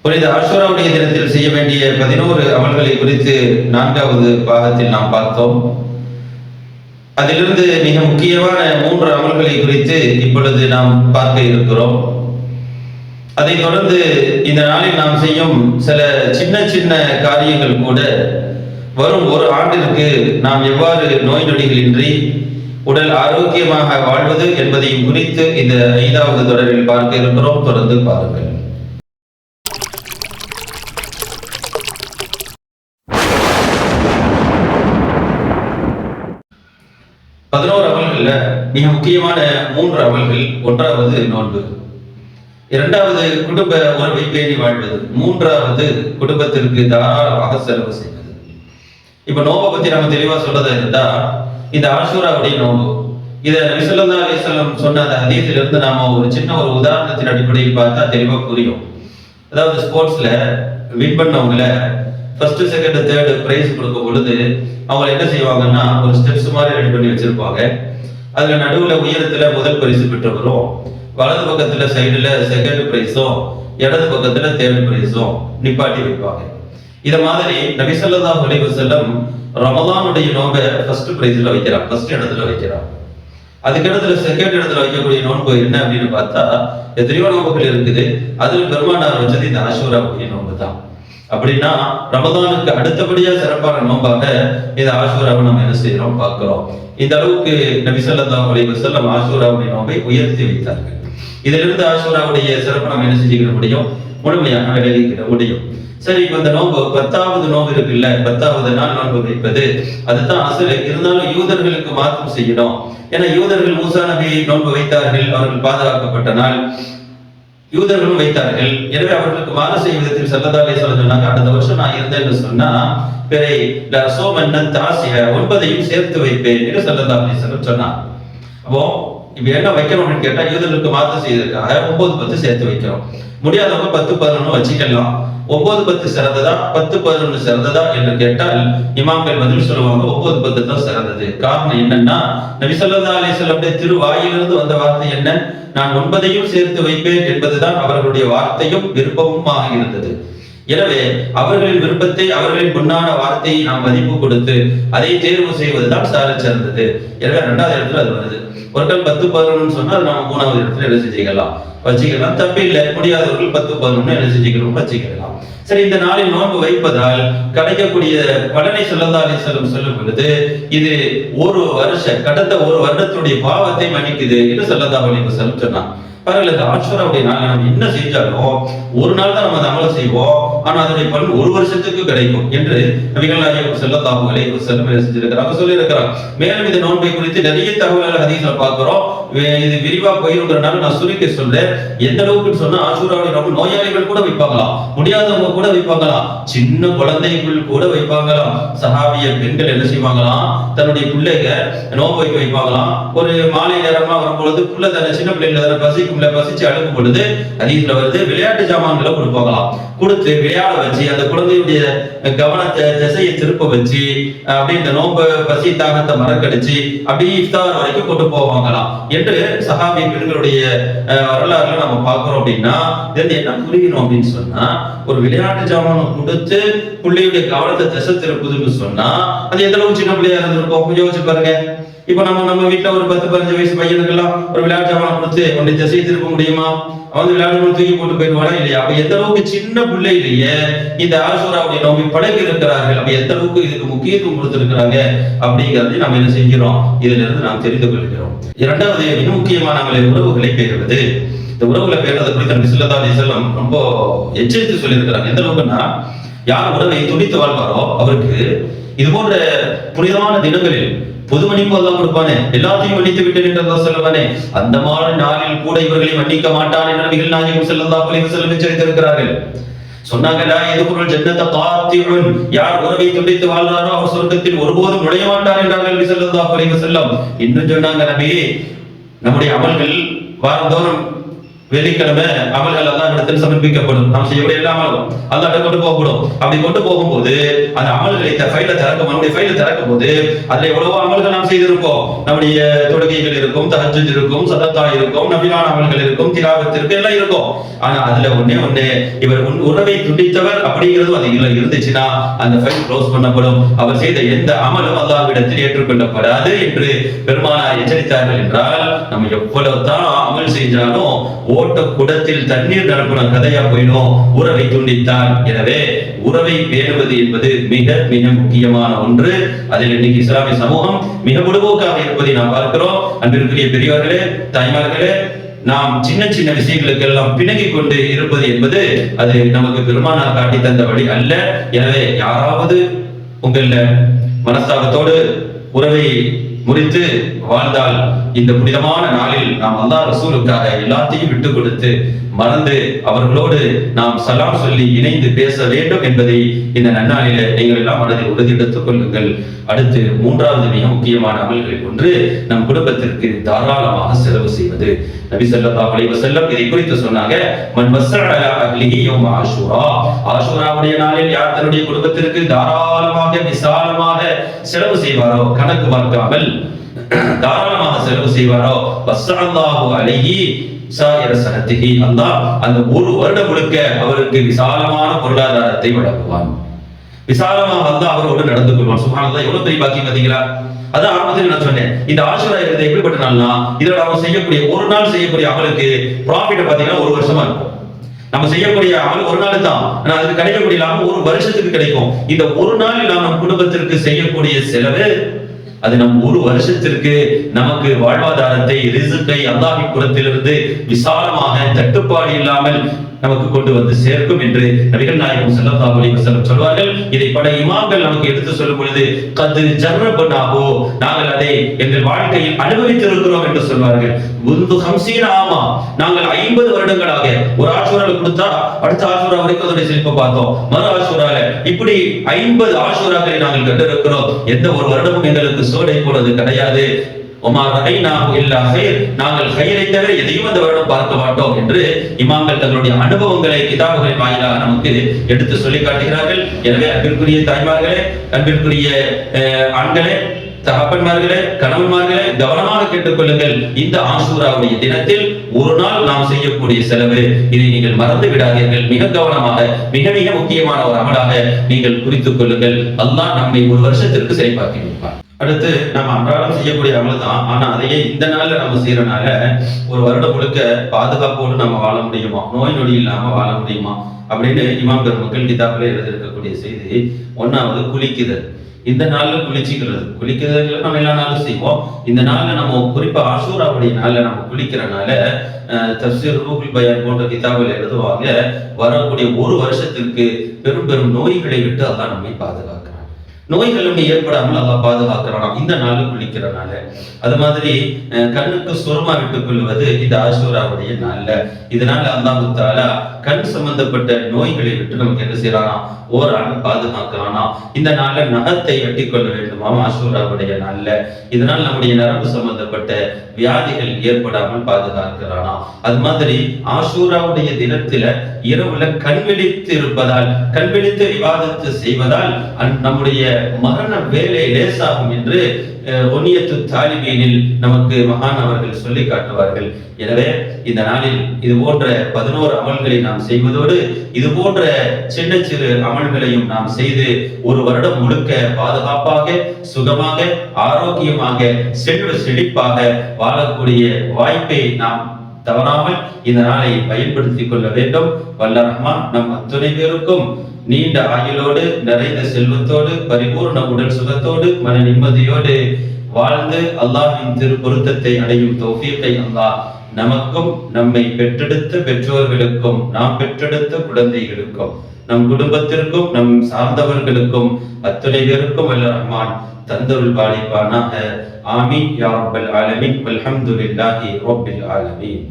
புனித ஆஷூராவுடைய தினத்தில் செய்ய வேண்டிய 11 அமல்களை குறித்து 4வது பாகத்தில் நாம் பார்த்தோம். அதிலிருந்து மிக முக்கியமான 3 அமல்களை குறித்து இப்பொழுது நாம் பார்க்க இருக்கிறோம். அதைத் தொடர்ந்து இந்த நாளில் நாம் செய்யும் சில சின்ன சின்ன காரியங்கள் கூட வரும் ஒரு ஆண்டிற்கு நாம் எவ்வாறு நோய் நொடிகளின்றி உடல் ஆரோக்கியமாக வாழ்வது என்பதையும் குறித்து இந்த 5வது தொடரில் பார்க்க இருக்கிறோம். தொடர்ந்து பாருங்கள். 11 அமல்கள்ல மிக முக்கியமான 3 அமல்கள். 1வது நோன்பு, 2வது குடும்ப உறவை பேணி வாழ்வது, 3வது குடும்பத்திற்கு தாராளமாக செலவு செய்வது. இப்ப நோன்பை பத்தி நம்ம தெளிவா சொல்றதா இருந்தா, இந்த ஆஷூராவுடைய நோன்பு, இத நபி ஸல்லல்லாஹு அலைஹி வஸல்லம் சொன்ன அந்த ஹதீஸிலிருந்து நாம ஒரு சின்ன ஒரு உதாரணத்தின் அடிப்படையில் பார்த்தா தெளிவா புரியும். அதாவது ஸ்போர்ட்ஸ்ல வின் பண்ணவங்கள ஃபர்ஸ்ட் செகண்ட் தேர்ட் பிரைஸ் கொடுக்கும் பொழுது அவங்க என்ன செய்வாங்கன்னா, ஒரு ஸ்டெப்ஸ் மாதிரி ரெடி பண்ணி வச்சிருப்பாங்க. அதுல நடுவுல உயரத்துல முதல் பரிசு பெற்றவரும், வலது பக்கத்துல சைடுல செகண்ட் பிரைஸும், இடது பக்கத்துல தேர்ட் பிரைஸும் நிப்பாட்டி வைப்பாங்க. இத மாதிரி நபி ஸல்லல்லாஹு அலைஹி வஸல்லம் ரமலானுடைய நோன்பை ஃபர்ஸ்ட் பிரைஸ்ல வைக்கிறாங்க, ஃபர்ஸ்ட் இடத்துல வைக்கிறாங்க. அதுக்கு இடத்துல செகண்ட் இடத்துல வைக்கக்கூடிய நோன்பு என்ன அப்படின்னு பார்த்தா, எத்தனையோ நோன்புகள் இருக்குது. அதுல பெருமானார் வச்சது இந்த ஆஷூராவுடைய நோன்பு தான். அப்படின்னா ரமதானுக்கு அடுத்தபடியா சிறப்பான நோன்பாக இந்த ஆஷூராவை நம்ம என்ன செய்யறோம் பார்க்கிறோம். இந்த அளவுக்கு நபி ஸல்லல்லாஹு அலைஹி வஸல்லம் ஆஷூராவுடைய நோன்பை உயர்த்தி வைத்தார்கள். இதிலிருந்து ஆஷூராவுடைய சிறப்பு நம்ம என்ன செஞ்சுக்கிற முடியும், முழுமையாக விலகிக்கிட முடியும். சரி, இப்ப இந்த நோன்பு 10வது நோன்பு இருக்குல்ல, 10வது நாள் நோன்பு வைப்பது, அதுதான் அசல். இருந்தாலும் யூதர்களுக்கு மாற்றம் செய்யணும். ஏன்னா யூதர்கள் மூசா நபி நோன்பு வைத்தார்கள், அவர்கள் பாதுகாக்கப்பட்ட நாள். யூதர்களும் வைத்தார்கள். எனவே அவர்களுக்கு மாறு செய்யும் விதத்தில் ஸல்லல்லாஹு அலைஹி வஸல்லம் சொன்னாங்க, அடுத்த வருஷம் நான் இருந்தேன்னு சொன்னா பிறை லசோமன்னன் தாசிய 9ஐயும் சேர்த்து வைப்பேன் என்று ஸல்லல்லாஹு அலைஹி வஸல்லம் சொன்னாங்க. அப்போ இப்ப என்ன வைக்கணும் அப்படின்னு கேட்டா, யூதர்களுக்கு மாற்று செய்வதற்காக 9, 10 சேர்த்து வைக்கிறோம். முடியாதவங்க 10, 11 வச்சுக்கலாம். 9, 10 சிறந்ததா 10, 11 சிறந்ததா என்று கேட்டால் இமாம்கள் பதில் சொல்லுவாங்க, 9, 10 தான் சிறந்தது. காரணம் என்னன்னா, நபி ஸல்லல்லாஹு அலைஹி வஸல்லம் திருவாயிலிருந்து வந்த வார்த்தை என்ன, நான் 9ஐயும் சேர்த்து வைப்பேன் என்பதுதான் அவர்களுடைய வார்த்தையும் விருப்பமுமாக இருந்தது. எனவே அவர்களின் விருப்பத்தை, அவர்களின் பொன்னான வார்த்தையை நாம் மதிப்பு கொடுத்து அதை தேர்வு செய்வதுதான் சாலச் சிறந்தது. எனவே 2வது இடத்துல அது வருது. ஒருத்தர் 10, 11 சொன்னா நம்ம 3வது இடத்துல என்ன செஞ்சுக்கலாம், வச்சுக்கலாம். தப்பு இல்லை. முடியாதவர்கள் 10, 11 என்ன செஞ்சுக்கிறோம், வச்சுக்கலாம். சரி, இந்த நாளில் நோன்பு வைப்பதால் கிடைக்கக்கூடிய பலனை ஸல்லல்லாஹு அலைஹி வஸல்லம் சொல்லும் பொழுது, இது கடந்த ஒரு வருடத்துடைய பாவத்தை மன்னிக்குது என்று ஸல்லல்லாஹு அலைஹி வஸல்லம் சொன்னாங்க. பரவாயில்ல, இந்த ஆஷூராவுடைய நாள் நம்ம என்ன செஞ்சாலும் ஒரு நாள் தான் நம்ம அந்த அமலை செய்வோம், ஆனா அதனுடைய பலன் ஒரு வருஷத்துக்கு கிடைக்கும் என்று நபிகள் நாயகம் ஸல்லல்லாஹு அலைஹி வஸல்லம் செஞ்சிருக்கிறாங்க, சொல்லியிருக்கிறாங்க. மேலும் இந்த நோன்பை குறித்து நிறைய தகவல்கள் ஹதீஸ்ல பார்க்கிறோம். இது விரிவா போயிருக்கிறனால நான் சுருக்கி சொல்றேன். எந்த அளவுக்கு சொன்னா, ஆஷூராவுடைய நோன்பு நோயாளிகள் கூட வைப்பாங்களாம், முடியாதவங்க கூட வைப்பாங்களாம், சின்ன குழந்தைகள் கூட வைப்பாங்களாம். சஹாபிய பெண்கள் என்ன செய்வாங்களாம், தன்னுடைய பிள்ளைங்க நோன்பு வைக்க வைப்பாங்களாம். ஒரு மாலை நேரமா வரும்பொழுது புள்ள தானே, சின்ன பிள்ளைங்க பசிச்சு அழுகும் பொழுது ஹதீஸ்ல வருது, விளையாட்டு ஜாமான்களை கொடுப்பாங்களாம். கொடுத்து விளையாட வச்சு அந்த குழந்தையுடைய கவனத்தை திசையை திருப்ப வச்சு அப்படி இந்த நோன்பு பசி தாகத்தை மறக்கடிச்சு அப்படியே இஃப்தார் வரைக்கும் கொண்டு போவாங்களாம் என்று சஹாபி பெண்களுடைய வரலாறுல நம்ம பார்க்கிறோம். அப்படின்னா இது என்ன புரியணும் அப்படின்னு சொன்னா, ஒரு விளையாட்டு ஜாமானை கொடுத்து பிள்ளையுடைய கவனத்தை திசை திருப்புதுன்னு சொன்னா அது எந்த அளவுக்கு சின்ன பிள்ளையா இருந்திருக்கும் யோசிச்சு பாருங்க. இப்ப நம்ம வீட்டுல ஒரு 10, 15 வயசு பையனுக்கெல்லாம் ஒரு விளையாட்டு ஜாமான் கொடுத்து உன்னை திசையை திருப்ப முடியுமா? அவன் விளையாட்டு தூக்கி போட்டு போயிடுவானா இல்லையா? அப்ப எந்த அளவுக்கு சின்ன பிள்ளையிலேயே இந்த ஆஷூராவுடைய நோன்பை பழகி இருக்கிறார்கள், அப்ப எந்த அளவுக்கு இதுக்கு முக்கியத்துவம் கொடுத்திருக்கிறாங்க அப்படிங்கறதை நம்ம என்ன செஞ்கிறோம், இதுல இருந்து நாம் தெரிந்து கொள்கிறோம். 2வது மிக முக்கியமான உறவுகளை பேணுவது. இந்த உறவுகளை பேணுறது குறித்து நபி ஸல்லல்லாஹு அலைஹி வஸல்லம் ரொம்ப எச்சரித்து சொல்லியிருக்கிறாங்க. எந்த அளவுக்குன்னா, யார் உறவை துடித்து வாழ்வாரோ அவருக்கு இது போன்ற புனிதமான தினங்களில் பொது மன்னிப்பு அல்லாஹ் கொடுப்பானே, எல்லாத்தையும் மன்னித்து விட்டேன் என்று அல்லாஹ் சொல்லுவானே, அந்த மாதிரி நாளில் கூட இவர்களை மன்னிக்க மாட்டான் என்று நபிகள் நாயகம் ஸல்லல்லாஹு அலைஹி வஸல்லம் எச்சரித்திருக்கிறார்கள். சொன்னாங்க, லா யதுகுல் ஜன்னத காத்திஉன், யார் உறவை துண்டித்து வாழ்றாரோ அவர் சொர்க்கத்தில் ஒருபோதும் நுழைய மாட்டார் என்றார்கள் நபி ஸல்லல்லாஹு அலைஹி வஸல்லம். இன்னும் சொன்னாங்க, நபி நம்முடைய அமல்கள் வாரந்தோறும் வெள்ளிக்கிழமை அமல்கள் அல்லாஹ் இடத்தில் சமர்ப்பிக்கப்படும். நாம் செய்யக்கூடிய எல்லா அமலும் அல்லாஹ் கொண்டு போகப்படும். அப்படி கொண்டு போகும்போது அந்த அமல்களை ஃபைல நம்முடைய ஃபைல திறக்கும் போது அதுல எவ்வளவோ அமல்கள் நாம் செய்திருப்போம். நம்முடைய தொழுகைகள் இருக்கும், தஹஜ்ஜுத் இருக்கும், சதத்தா இருக்கும், நபிலான அமல்கள் இருக்கும், திலாவத் இருக்கும், எல்லாம் இருக்கும். ஆனா அதுல ஒண்ணே இவர் உறவை துண்டித்தவர் அப்படிங்கிறது அது இருந்துச்சுன்னா அந்த ஃபைல் க்ளோஸ் பண்ணப்படும். அவர் செய்த எந்த அமலும் அல்லாஹ்விடத்தில் ஏற்றுக்கொள்ளப்படாது என்று பெருமானார் எச்சரித்தார்கள். என்றால் நம்ம எவ்வளவு தான் அமல் செஞ்சாலும் ஓட்ட குடத்தில் தண்ணீர் நிரப்புன கதையா போயிடும் உறவை துண்டித்தால். எனவே உறவை பேணுவது என்பது மிக மிக முக்கியமான ஒன்று. அதில் இன்னைக்கு இஸ்லாமிய சமூகம் மிக முழுவோக்காக இருப்பதை நாம் பார்க்கிறோம். அன்பிற்குரிய பெரியவர்களே, தாய்மார்களே, நாம் சின்ன சின்ன விஷயங்களுக்கு எல்லாம் பிணங்கி கொண்டு இருப்பது என்பது அது நமக்கு பெருமானார் காட்டி தந்த வழி அல்ல. எனவே யாராவது உங்கள மனஸ்தாபத்தோடு உறவை முறித்து வாழ்ந்தால் இந்த புனிதமான நாளில் நாம் அல்லாஹ் ரசூலுக்காக எல்லாத்தையும் விட்டு கொடுத்து மறந்து அவர்களோடு நாம் சலாம் சொல்லி இணைந்து பேச வேண்டும் என்பதை இந்த நன்னாளில நீங்கள் எல்லாம் மனதில் உறுதி எடுத்துக் கொள்ளுங்கள். அடுத்து மூன்றாவது மிக முக்கியமான அமல்களில் ஒன்று நம் குடும்பத்திற்கு தாராளமாக செலவு செய்வது. நபி ஸல்லல்லாஹு அலைஹி வஸல்லம் இதை குறித்து சொன்னாங்க, மன் வஸஅ அலா அஹ்லிஹி யௌம ஆஷூரா, ஆஷூராவுடைய நாளில் யார் தன்னுடைய குடும்பத்திற்கு தாராளமாக விசாலமாக செலவு செய்வாரோ, கணக்கு பார்க்காமல் தாராளமாக செலவு செய்வாரோ, வஸஅல்லாஹு அலைஹி சாயிர சனத்திஹி, அல்லாஹ் அந்த ஒரு வருடம் முழுக்க அவருக்கு விசாலமான பொருளாதாரத்தை வழங்குவான். விசாலமாக அல்லாஹ் அவரோடு நடந்து கொள்வான். சுப்ஹானல்லாஹ், எவ்வளவு பெரிய பாக்கியம் பாத்தீங்களா? அதான் ஆரம்பத்தில் நான் சொன்னேன், இந்த ஆஷுரா இருக்கிறது எப்படிப்பட்ட நாள்னா, இதோட அவன் செய்யக்கூடிய ஒரு நாள் செய்யக்கூடிய அவளுக்கு ப்ராஃபிட் பாத்தீங்கன்னா ஒரு வருஷமா இருக்கும். நம்ம செய்யக்கூடிய அமல் ஒரு நாள் தான், ஆனா அதுக்கு கிடைக்கக்கூடிய லாபம் ஒரு வருஷத்துக்கு கிடைக்கும். இந்த ஒரு நாளில் நாம் நம் குடும்பத்திற்கு செய்யக்கூடிய செலவு அது நம் ஒரு வருஷத்திற்கு நமக்கு வாழ்வாதாரத்தை, ரிஸ்கை அல்லாஹ்வின் புறத்திலிருந்து விசாலமாக தட்டுப்பாடு இல்லாமல் நமக்கு கொண்டு வந்து சேர்க்கும் என்று நபிகள் நாயகம் ஸல்லல்லாஹு அலைஹி வஸல்லம் சொல்வார்கள். இதை பல இமாம்கள் நமக்கு எடுத்து சொல்லும் பொழுது கது ஜர்ரபனாஹு, நாங்கள் அதை எங்கள் வாழ்க்கையில் அனுபவித்திருக்கிறோம் என்று சொல்வார்கள். முந்து 50 ஆமா, நாங்கள் 50 வருடங்களாக ஒரு ஆஷூரால கொடுத்தா அடுத்த ஆஷூரா வரைக்கும் அதோட செழிப்பை பார்த்தோம். மறு ஆஷூரால இப்படி 50 ஆஷூராக்களை நாங்கள் கண்டிருக்கிறோம். எந்த ஒரு வருடமும் எங்களுக்கு சோடை போனது கிடையாது. நாங்கள் கையை தவிர எதையும் அந்த வருடம் பார்க்க மாட்டோம் என்று இமாம்கள் தங்களுடைய அனுபவங்களை கிதாபுகளின் வாயிலாக நமக்கு எடுத்து சொல்லி காட்டுகிறார்கள். எனவே அன்பிற்குரிய தாய்மார்களே, அன்பிற்குரிய ஆண்களே, தகப்பன்மார்களே, கணவன்மார்களே, கவனமாக கேட்டுக்கொள்ளுங்கள். இந்த ஆஷூராவுடைய தினத்தில் ஒரு நாள் நாம் செய்யக்கூடிய செலவு, இதை நீங்கள் மறந்து விடாதீர்கள். மிக கவனமாக, மிக மிக முக்கியமான ஒரு அமலாக நீங்கள் குறித்துக் கொள்ளுங்கள். அல்லாஹ் நம்மை ஒரு வருஷத்திற்கு சரிபார்த்து வைப்பார். அடுத்து நம்ம அன்றாடம் செய்யக்கூடிய அமல் தான், ஆனா அதையே இந்த நாள்ல நம்ம செய்யறனால ஒரு வருடம் முழுக்க பாதுகாப்போடு நம்ம வாழ முடியுமா, நோய் நொடி இல்லாம வாழ முடியுமா அப்படின்னு இமாம் பெருமக்கள் கிதாபிலே எழுதியிருக்கக்கூடிய செய்தி. ஒன்னாவது குளிக்குதல். இந்த நாள்ல குளிக்கிறது நம்ம எல்லா நாளும் செய்வோம். இந்த நாள்ல நம்ம குறிப்பா ஆஷூராவுடைய நாள்ல நம்ம குளிக்கிறனால தஃப்சீர் ரூஹுல் பயான் போன்ற கிதாபில் எழுதுவாங்க, வரக்கூடிய ஒரு வருஷத்திற்கு பெரும் பெரும் நோய்களை விட்டு அல்லாஹ் நம்மை பாதுகாக்கிறான். நோய்கள் ஏற்படாமல் அல்லாஹ் பாதுகாக்கிறான் இந்த நாள் குளிக்கிறனால. அது மாதிரி கண்ணுக்கு சுரமா விட்டுக் கொள்வது இந்த ஆஷூராவுடைய நாள்ல. இதனால அல்லாஹ் தஆலா கண் சம்பந்தப்பட்ட நோய்களை விட்டு நமக்கு என்ன செய்யறானா, ஓராண்டு பாதுகாக்கிறானா. இந்த நாள்ல நகத்தை வெட்டி கொள்ள வேண்டுமா ஆஷூராவுடைய நாள்ல. இதனால் நம்முடைய நரம்பு சம்பந்தப்பட்ட வியாதிகள் ஏற்படாமல் பாதுகாக்கிறானா. அது மாதிரி ஆஷூராவுடைய தினத்தில இரவுல கண் விழித்து இருப்பதால், கண் விழித்து இபாதத்து செய்வதால் நம்முடைய மரண வேலை லேசாகும் என்று ஒன்னியத்து தாலிபீனில் நமக்கு மகான் அவர்கள் சொல்லி காட்டுவார்கள். எனவே இந்த நாளில் இது போன்ற 11 அமல்களை நாம் செய்வதோடு இது போன்ற சின்ன சிறு அமல்களையும் நாம் செய்து ஒரு வருடம் முழுக்க பாதுகாப்பாக, சுகமாக, ஆரோக்கியமாக, செல்வ செழிப்பாக வாழக்கூடிய வாய்ப்பை நாம் தவறாமல் இந்த நாளை பயன்படுத்திக் கொள்ள வேண்டும். வல்ல ரஹ்மான் நம் அத்துணை பேருக்கும் நீண்ட ஆயுளோடு, நிறைந்த செல்வத்தோடு, பரிபூர்ண உடல் சுகத்தோடு, மன நிம்மதியோடு வாழ்ந்து அல்லாஹ்வின் திரு பொருத்தத்தை அடையும் தௌஃபீகை அல்லாஹ் நமக்கும், நம்மை பெற்றெடுத்த பெற்றோர்களுக்கும், நாம் பெற்றெடுத்த குழந்தைகளுக்கும், நம் குடும்பத்திற்கும், நம் சார்ந்தவர்களுக்கும், அத்துணை பேருக்கும் வல்ல ரஹ்மான் தந்தருள் பாலிப்பானாக. ஆமீன் யா ரப்பல் ஆலமீன். வல்ஹம்துலில்லாஹி ரப்பில் ஆலமீன்.